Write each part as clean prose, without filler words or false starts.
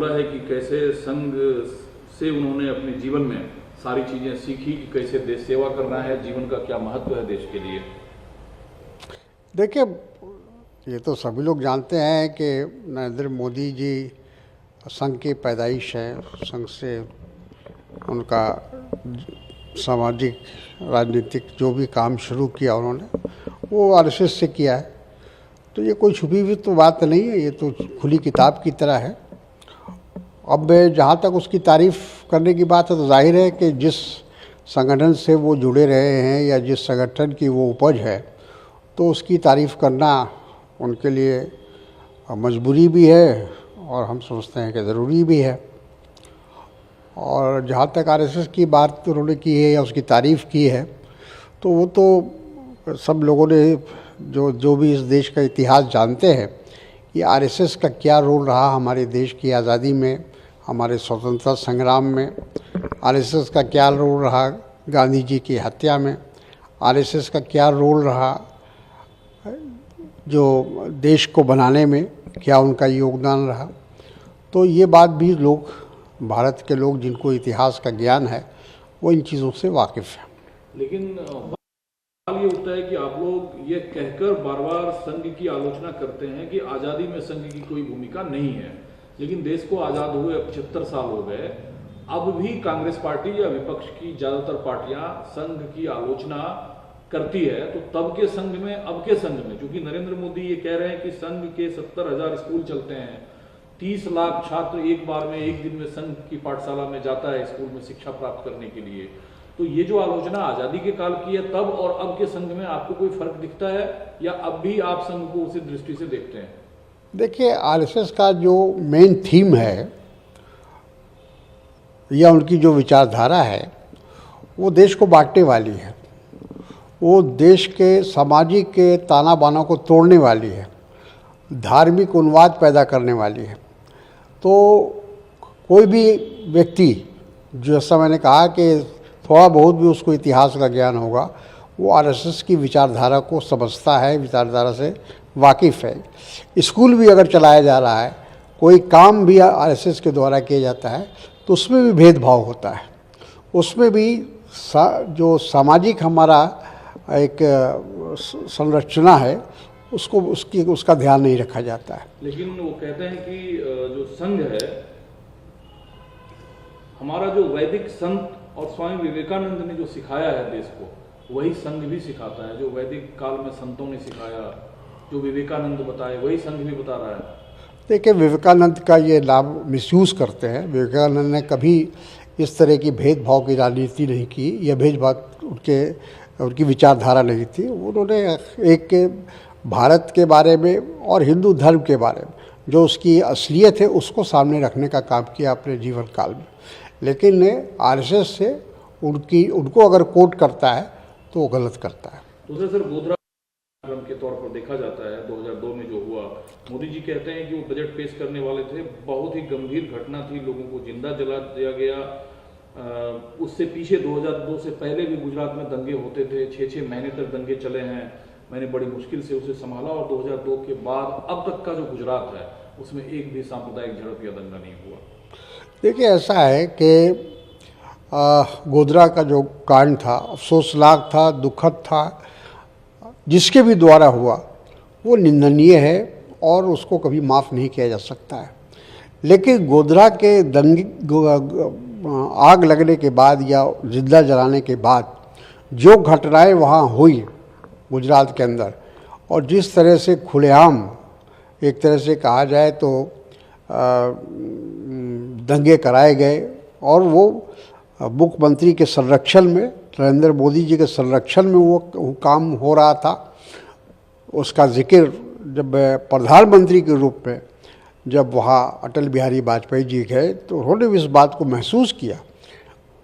बोला है कि कैसे संघ से उन्होंने अपने जीवन में सारी चीज़ें सीखी कि कैसे देश सेवा करना है, जीवन का क्या महत्व है देश के लिए। देखिए, ये तो सभी लोग जानते हैं कि नरेंद्र मोदी जी संघ की पैदाइश है। संघ से उनका सामाजिक राजनीतिक जो भी काम शुरू किया उन्होंने वो आरएसएस से किया है। तो ये कोई छुपी हुई तो बात नहीं है, ये तो खुली किताब की तरह है। अब जहाँ तक उसकी तारीफ़ करने की बात है तो जाहिर है कि जिस संगठन से वो जुड़े रहे हैं या जिस संगठन की वो उपज है तो उसकी तारीफ़ करना उनके लिए मजबूरी भी है और हम समझते हैं कि ज़रूरी भी है। और जहाँ तक आरएसएस की बात उन्होंने की है या उसकी तारीफ़ की है तो वो तो सब लोगों ने जो भी इस देश का इतिहास जानते हैं कि आरएसएस का क्या रोल रहा हमारे देश की आज़ादी में, हमारे स्वतंत्रता संग्राम में। आरएसएस का क्या रोल रहा गांधी जी की हत्या में। आरएसएस का क्या रोल रहा जो देश को बनाने में, क्या उनका योगदान रहा। तो ये बात भी लोग, भारत के लोग जिनको इतिहास का ज्ञान है वो इन चीज़ों से वाकिफ़ है। लेकिन सवाल ये उठता है कि आप लोग ये कहकर बार बार संघ की आलोचना करते हैं कि आज़ादी में संघ की कोई भूमिका नहीं है, लेकिन देश को आज़ाद हुए अब 75 साल हो गए, अब भी कांग्रेस पार्टी या विपक्ष की ज़्यादातर पार्टियां संघ की आलोचना करती है। तो तब के संघ में, अब के संघ में, क्योंकि नरेंद्र मोदी ये कह रहे हैं कि संघ के 70,000 स्कूल चलते हैं, 30 लाख छात्र एक बार में, एक दिन में संघ की पाठशाला में जाता है स्कूल में शिक्षा प्राप्त करने के लिए। तो ये जो आलोचना आज़ादी के काल की है, तब और अब के संघ में आपको कोई फर्क दिखता है या अब भी आप संघ को उसी दृष्टि से देखते हैं? देखिए, आरएसएस का जो मेन थीम है या उनकी जो विचारधारा है वो देश को बांटने वाली है, वो देश के सामाजिक के ताना बाना को तोड़ने वाली है, धार्मिक उन्माद पैदा करने वाली है। तो कोई भी व्यक्ति, जैसा मैंने कहा कि थोड़ा बहुत भी उसको इतिहास का ज्ञान होगा, वो आरएसएस की विचारधारा को समझता है, विचारधारा से वाकिफ़ है। स्कूल भी अगर चलाया जा रहा है, कोई काम भी आरएसएस के द्वारा किया जाता है तो उसमें भी भेदभाव होता है, उसमें भी जो सामाजिक हमारा एक संरचना है उसका ध्यान नहीं रखा जाता है। लेकिन वो कहते हैं कि जो संघ है हमारा, जो वैदिक संत और स्वामी विवेकानंद ने जो सिखाया है देश को, वही संघ भी सिखाता है। जो वैदिक काल में संतों ने सिखाया, जो विवेकानंद बताए, वही संघ भी बता रहा है। देखिए, विवेकानंद का ये नाम मिसयूज़ करते हैं। विवेकानंद ने कभी इस तरह की भेदभाव की राजनीति नहीं की या भेदभाव उनकी विचारधारा नहीं थी। उन्होंने एक भारत के बारे में और हिंदू धर्म के बारे में जो उसकी असलियत है उसको सामने रखने का काम किया अपने जीवन काल में। लेकिन आरएसएस से उनको अगर कोट करता है तो वो गलत करता है। दूसरा सर, गोधरा कार्यक्रम के तौर पर देखा जाता है 2002 में जो हुआ, मोदी जी कहते हैं कि वो बजट पेश करने वाले थे, बहुत ही गंभीर घटना थी, लोगों को जिंदा जला दिया गया। उससे पीछे 2002 से पहले भी गुजरात में दंगे होते थे, 6-6 महीने तक दंगे चले हैं, मैंने बड़ी मुश्किल से उसे संभाला। और 2002 के बाद अब तक का जो गुजरात है उसमें एक भी सांप्रदायिक झड़प या दंगा नहीं हुआ। देखिए, ऐसा है कि गोधरा का जो कांड था अफसोसनाक था, दुखद था, जिसके भी द्वारा हुआ वो निंदनीय है और उसको कभी माफ़ नहीं किया जा सकता है। लेकिन गोधरा के आग लगने के बाद या जिंदा जलाने के बाद जो घटनाएं वहाँ हुई गुजरात के अंदर, और जिस तरह से खुलेआम एक तरह से कहा जाए तो दंगे कराए गए, और वो मुख्यमंत्री के संरक्षण में, नरेंद्र मोदी जी के संरक्षण में वो काम हो रहा था। उसका जिक्र जब प्रधानमंत्री के रूप में जब वहाँ अटल बिहारी वाजपेयी जी गए तो उन्होंने इस बात को महसूस किया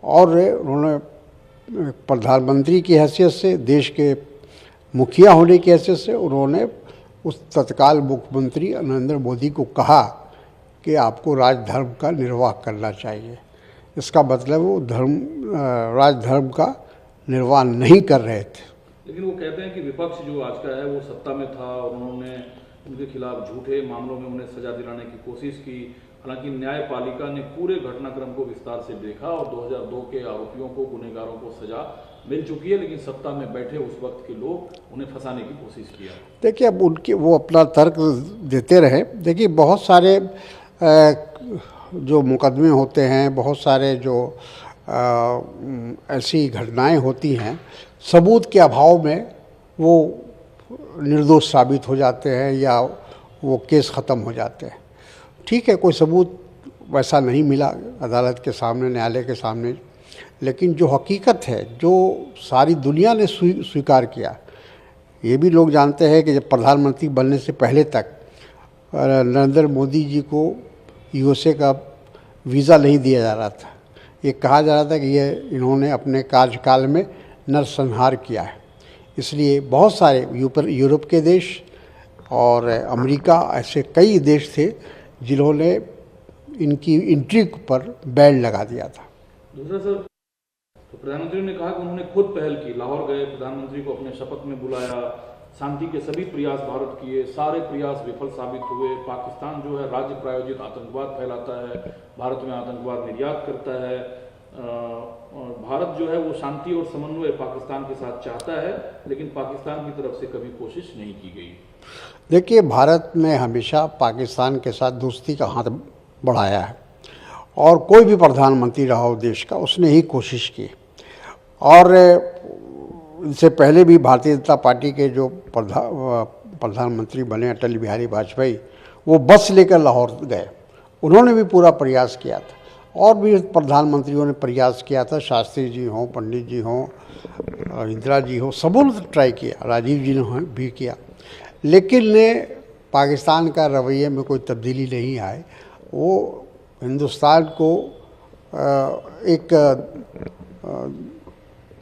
और उन्होंने प्रधानमंत्री की हैसियत से, देश के मुखिया होने की हैसियत से उन्होंने उस तत्काल मुख्यमंत्री नरेंद्र मोदी को कहा कि आपको राजधर्म का निर्वाह करना चाहिए। इसका मतलब वो राजधर्म का निर्वाह नहीं कर रहे थे। लेकिन वो कहते हैं कि विपक्ष जो आज का है वो सत्ता में था और उन्होंने उनके खिलाफ झूठे मामलों में उन्हें सजा दिलाने की कोशिश की। हालांकि न्यायपालिका ने पूरे घटनाक्रम को विस्तार से देखा और 2002 के आरोपियों को, गुनहगारों को सजा मिल चुकी है, लेकिन सत्ता में बैठे उस वक्त के लोग उन्हें फंसाने की कोशिश किया। देखिए, अब उनके वो अपना तर्क देते रहे। देखिए, बहुत सारे जो मुकदमे होते हैं, बहुत सारे जो ऐसी घटनाएं होती हैं, सबूत के अभाव में वो निर्दोष साबित हो जाते हैं या वो केस ख़त्म हो जाते हैं। ठीक है, कोई सबूत वैसा नहीं मिला अदालत के सामने, न्यायालय के सामने, लेकिन जो हकीकत है, जो सारी दुनिया ने स्वीकार किया, ये भी लोग जानते हैं कि जब प्रधानमंत्री बनने से पहले तक नरेंद्र मोदी जी को यूएसए का वीज़ा नहीं दिया जा रहा था। ये कहा जा रहा था कि ये इन्होंने अपने कार्यकाल में नरसंहार किया है। इसलिए बहुत सारे यूरोप के देश और अमेरिका, ऐसे कई देश थे जिन्होंने इनकी एंट्री पर बैन लगा दिया था। दूसरा सर, तो प्रधानमंत्री ने कहा कि उन्होंने खुद पहल की, लाहौर गए, प्रधानमंत्री को अपने शपथ में बुलाया, शांति के सभी प्रयास भारत किए, सारे प्रयास विफल साबित हुए। पाकिस्तान जो है राज्य प्रायोजित आतंकवाद फैलाता है, भारत में आतंकवाद निर्यात करता है। और भारत जो है वो शांति और समन्वय पाकिस्तान के साथ चाहता है, लेकिन पाकिस्तान की तरफ से कभी कोशिश नहीं की गई। देखिए, भारत ने हमेशा पाकिस्तान के साथ दोस्ती का हाथ बढ़ाया है और कोई भी प्रधानमंत्री रहा हो देश का, उसने ही कोशिश की। और इससे पहले भी भारतीय जनता पार्टी के जो प्रधानमंत्री बने अटल बिहारी वाजपेयी, वो बस लेकर लाहौर गए, उन्होंने भी पूरा प्रयास किया था। और भी प्रधानमंत्रियों ने प्रयास किया था, शास्त्री जी हों, पंडित जी हों, इंदिरा जी हो, सबों ने ट्राई किया, राजीव जी ने भी किया, लेकिन पाकिस्तान का रवैये में कोई तब्दीली नहीं आई। वो हिंदुस्तान को एक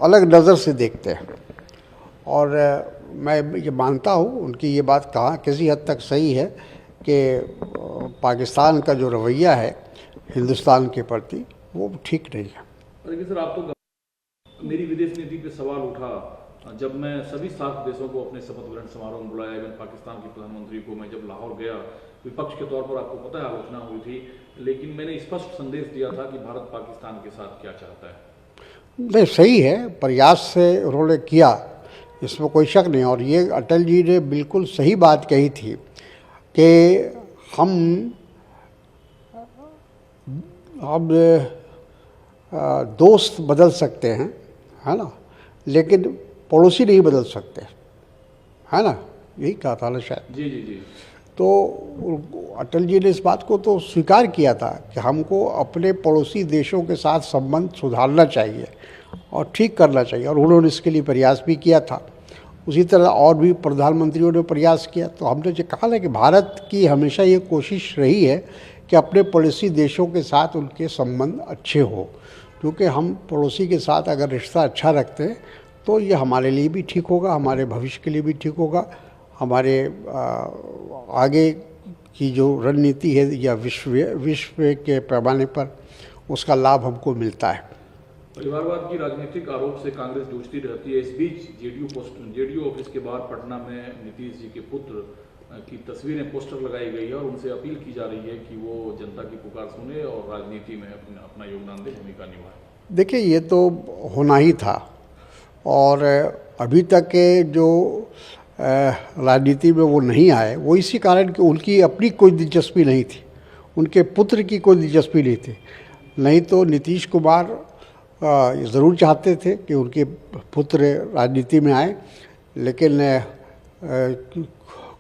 अलग नज़र से देखते हैं। और मैं ये मानता हूँ उनकी ये बात किसी हद तक सही है कि पाकिस्तान का जो रवैया है हिंदुस्तान के प्रति, वो ठीक नहीं है। लेकिन सर, आप तो मेरी विदेश नीति पे सवाल उठा जब मैं सभी 7 देशों को अपने शपथ ग्रहण समारोह में बुलाया। इवन पाकिस्तान के प्रधानमंत्री को मैं जब लाहौर गया, विपक्ष के तौर पर आपको पता है आलोचना हुई थी, लेकिन मैंने स्पष्ट संदेश दिया था कि भारत पाकिस्तान के साथ क्या चाहता है। नहीं, सही है, प्रयास से उन्होंने किया, इसमें कोई शक नहीं। और ये अटल जी ने बिल्कुल सही बात कही थी कि हम अब दोस्त बदल सकते हैं, है ना, लेकिन पड़ोसी नहीं बदल सकते, है ना, यही कहा था ना शायद। जी जी जी। तो अटल जी ने इस बात को तो स्वीकार किया था कि हमको अपने पड़ोसी देशों के साथ संबंध सुधारना चाहिए और ठीक करना चाहिए, और उन्होंने इसके लिए प्रयास भी किया था। उसी तरह और भी प्रधानमंत्रियों ने प्रयास किया। तो हमने जो कहा ना कि भारत की हमेशा ये कोशिश रही है कि अपने पड़ोसी देशों के साथ उनके संबंध अच्छे हो, क्योंकि हम पड़ोसी के साथ अगर रिश्ता अच्छा रखते हैं तो ये हमारे लिए भी ठीक होगा, हमारे भविष्य के लिए भी ठीक होगा, हमारे आगे की जो रणनीति है या विश्व के पैमाने पर उसका लाभ हमको मिलता है। परिवारवाद की राजनीतिक आरोप से कांग्रेस जूझती रहती है। इस बीच जेडीयू ऑफिस के बाहर पटना में नीतीश जी के पुत्र की तस्वीरें, पोस्टर लगाई गई है और उनसे अपील की जा रही है कि वो जनता की पुकार सुने और राजनीति में अपना योगदान दे, भूमिका निभाए। देखिए, ये तो होना ही था, और अभी तक के जो राजनीति में वो नहीं आए, वो इसी कारण कि उनकी अपनी कोई दिलचस्पी नहीं थी, उनके पुत्र की कोई दिलचस्पी नहीं थी। नहीं तो नीतीश कुमार ज़रूर चाहते थे कि उनके पुत्र राजनीति में आए, लेकिन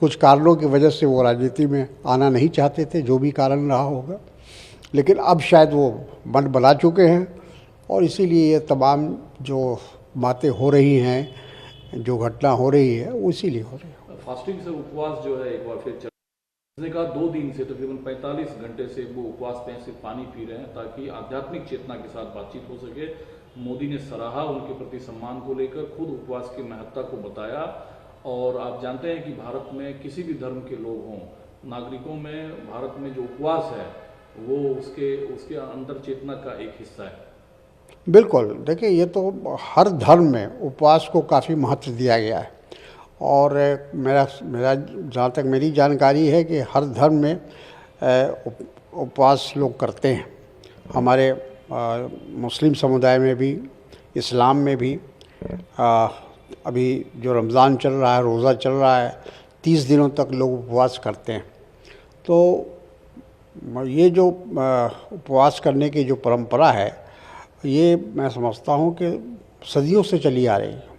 कुछ कारणों की वजह से वो राजनीति में आना नहीं चाहते थे, जो भी कारण रहा होगा। लेकिन अब शायद वो मन बना चुके हैं और इसीलिए ये तमाम जो बातें हो रही हैं, जो घटना हो रही है, वो इसीलिए हो रही है। फास्टिंग से उपवास जो है एक बार फिर उसने कहा 2 दिन से तकरीबन 45 घंटे से वो उपवास पे सिर्फ पानी पी रहे हैं ताकि आध्यात्मिक चेतना के साथ बातचीत हो सके। मोदी ने सराहा उनके प्रति सम्मान को लेकर, खुद उपवास की महत्ता को बताया। और आप जानते हैं कि भारत में किसी भी धर्म के लोग हों, नागरिकों में भारत में जो उपवास है वो उसके अंतर चेतना का एक हिस्सा है। बिल्कुल, देखिए, ये तो हर धर्म में उपवास को काफ़ी महत्व दिया गया है, और मेरा जहाँ तक मेरी जानकारी है कि हर धर्म में उपवास लोग करते हैं। हमारे मुस्लिम समुदाय में भी, इस्लाम में भी अभी जो रमज़ान चल रहा है, रोज़ा चल रहा है, 30 दिनों तक लोग उपवास करते हैं। तो ये जो उपवास करने की जो परंपरा है, ये मैं समझता हूँ कि सदियों से चली आ रही है।